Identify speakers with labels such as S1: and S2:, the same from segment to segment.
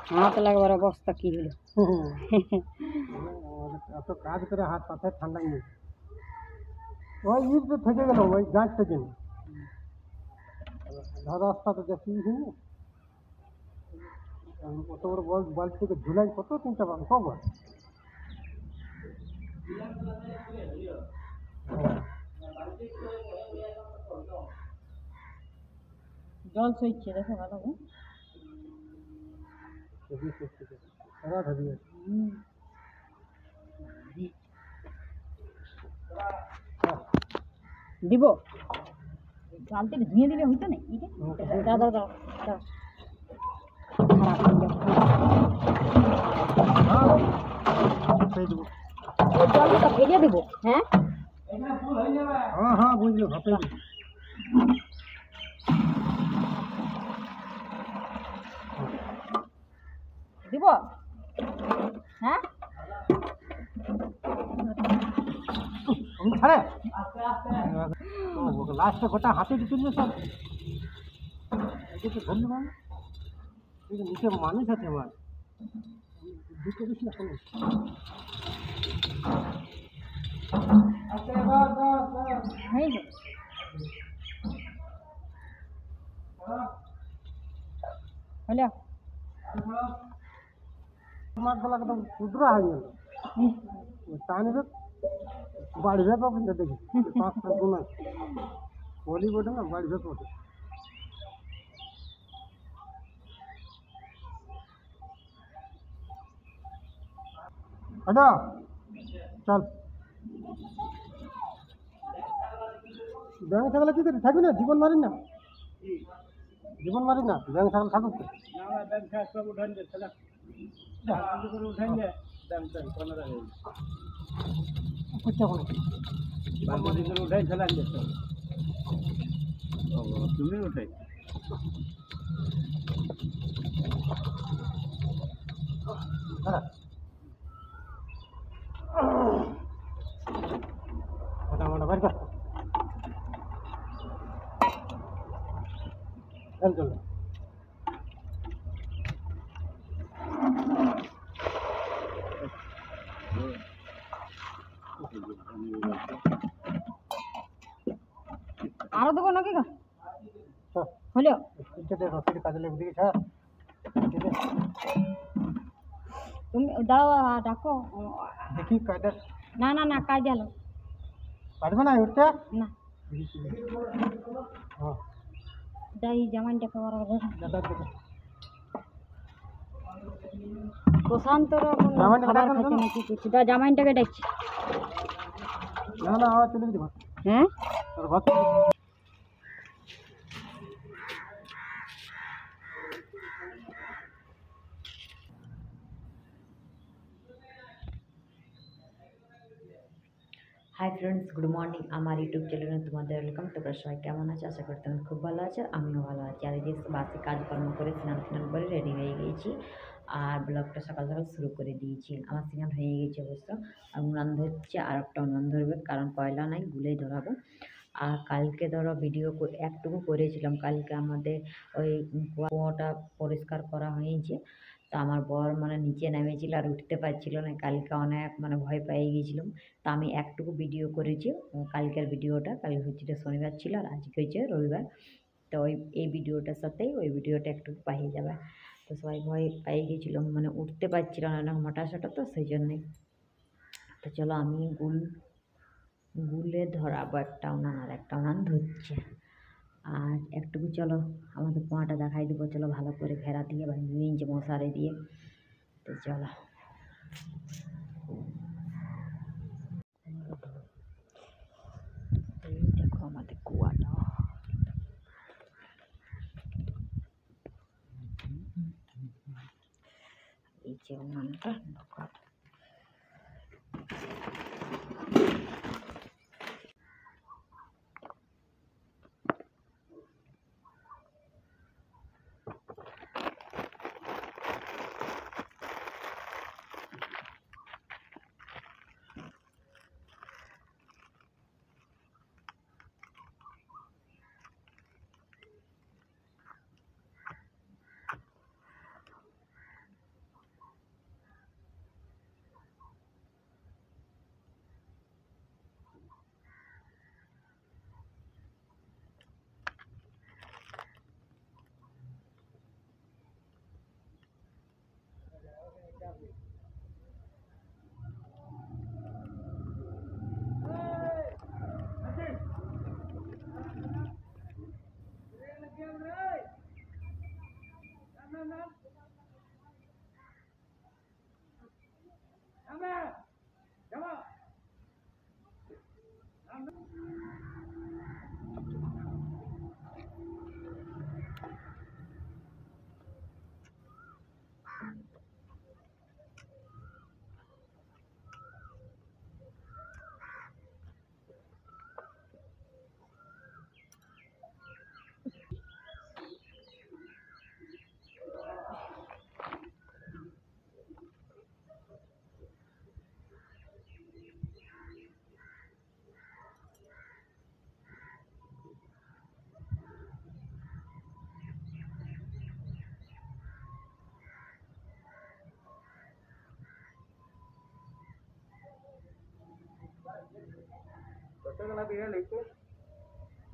S1: হাত লাগবার অবস্থা কি হলো।
S2: এত কাজ করে হাত পাতে ঠান্ডা নেই। ওই ইট তো থেকে গেল, ওই গাছ থেকে রাস্তা তো দেখি কত বড় বল থেকে ঝুলাই কত তিনটা খবর।
S1: জল সইছে দেখো ভালো। দিব চালতে ধুয়ে দিলে হইতো না। দাদা দাদা জলটা ফেলে দেবো। হ্যাঁ
S2: হ্যাঁ হ্যাঁ বুঝলো ভাপে
S1: দিব। হ্যাঁ
S2: ছাড়ে লাস্টে গোটা হাতে তুলবে সব ধরলি মানে নিচে মানুষ আছে আমার দুটো বেশি না কোনো
S1: হলো
S2: মাছ গুলো একদম ক্ষুদ্র হয়ে গেল টানবে বাড়বে পাবেন দেখি 5টা গুণ আছে বলিউড না বাড়বে পাবে। হ্যালো চল ব্যাংক ছাগল কি করি থাকবি না জীবন মারি না জীবন মারি না ব্যাংক ছাগল থাকুক
S3: তুমি উঠাই
S2: মোটামোটা বাড়ি কর চল চল
S1: আরো দেবো নাকি হলো
S2: রসিদ কাজে লেগে দিকে ছাড়
S1: তুমি দাও ডাকো
S2: দেখি কায়দা
S1: না না না কাজ গেল
S2: পারবে না উঠতে
S1: না
S2: হ্যাঁ
S1: যাই জামাইটা খাবার
S2: দাদা দেখে
S1: প্রশান্তর
S2: জামাইটা
S1: খাবার
S2: ডাকো
S1: খাচ্ছে নাকি কিছু তা জামাইটাকে ডাকছি।
S2: না না আওয়াজ চলে গেছে
S1: হ্যাঁ
S2: তোর ভাত
S4: হাই ফ্রেন্ডস, গুড মর্নিং। আমার ইউটিউব চ্যানেলে তোমাদের ওয়েলকাম। তোমরা সবাই কেমন আছো? আশা করি তুমি খুব ভালো আছো, আমিও ভালো আছি। আর এই যে বাসে কাজকর্ম করে স্নান করে রেডি হয়ে গিয়েছি আর ব্লগটা সকাল সকাল শুরু করে দিয়েছি। আমার স্নান হয়ে গেছে অবশ্য। আর উনান ধরছে, আর একটা উনান ধরবে, কারণ কয়লা নাই, গুলেই ধরাবো। আর কালকে ধরো ভিডিও একটুকু করেছিলাম। কালকে আমাদের ওই কুয়োটা পরিষ্কার করা হয়েছে। তো আমার বর নিচে নেমেছিল আর উঠতে পারছিল না। কালকে অনেক ভয় পেয়ে গিয়েছিলাম। তো আমি একটুকু ভিডিও করেছি কালকের ভিডিওটা। কালকে হচ্ছে শনিবার ছিল আর আজকে হচ্ছে রবিবার। তো এই ভিডিওটার সাথেই ওই ভিডিওটা একটু পাইয়ে যাবে। তো সবাই ভয় পেয়ে গিয়েছিল, উঠতে পারছিল না, অনেক মোটা সোটা, তো সেই জন্যে। তো চলো আমি গুলে ধরাবো একটা উনান, আর একটা উনান ধরছে। আর একটুকু চলো আমাদের কুয়াটা দেখাই দেবো। চলো ভালো করে ঘেরা দিয়ে বাঁধিয়ে নিয়েছে মশারি দিয়ে। তো চলো এই দেখো আমাদের কুয়াটা। এই যে উনানটা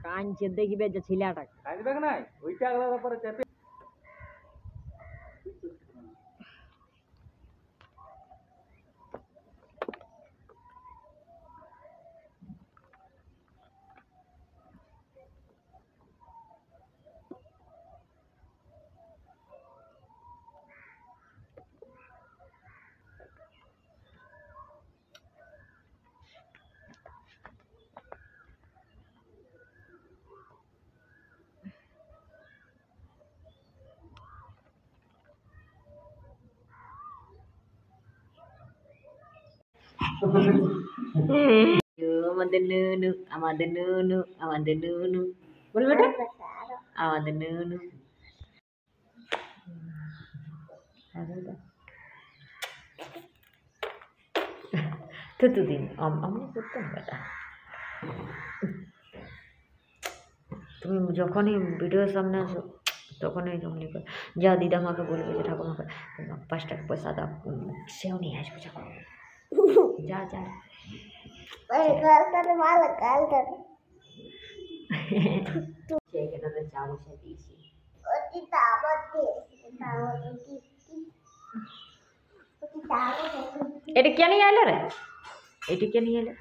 S1: কাঞ্চে দেখবে যে ছেলেটা আমাদের নুনু আমাদের নুনু আমাদের নুনু বলবে এটা আমাদের নুনু তো দিন আমি করতাম বেটা তুমি যখনই ভিডিওর সামনে আসো তখনই তুমি যা দিদা আমাকে বলবে যে ঠাকুমাকে 5 টাকা পয়সা দাও সেও নিয়ে আসবো যা যা চা বসে দিয়েছি এটা কে নিয়ে এলো রে এটা কে নিয়ে এলো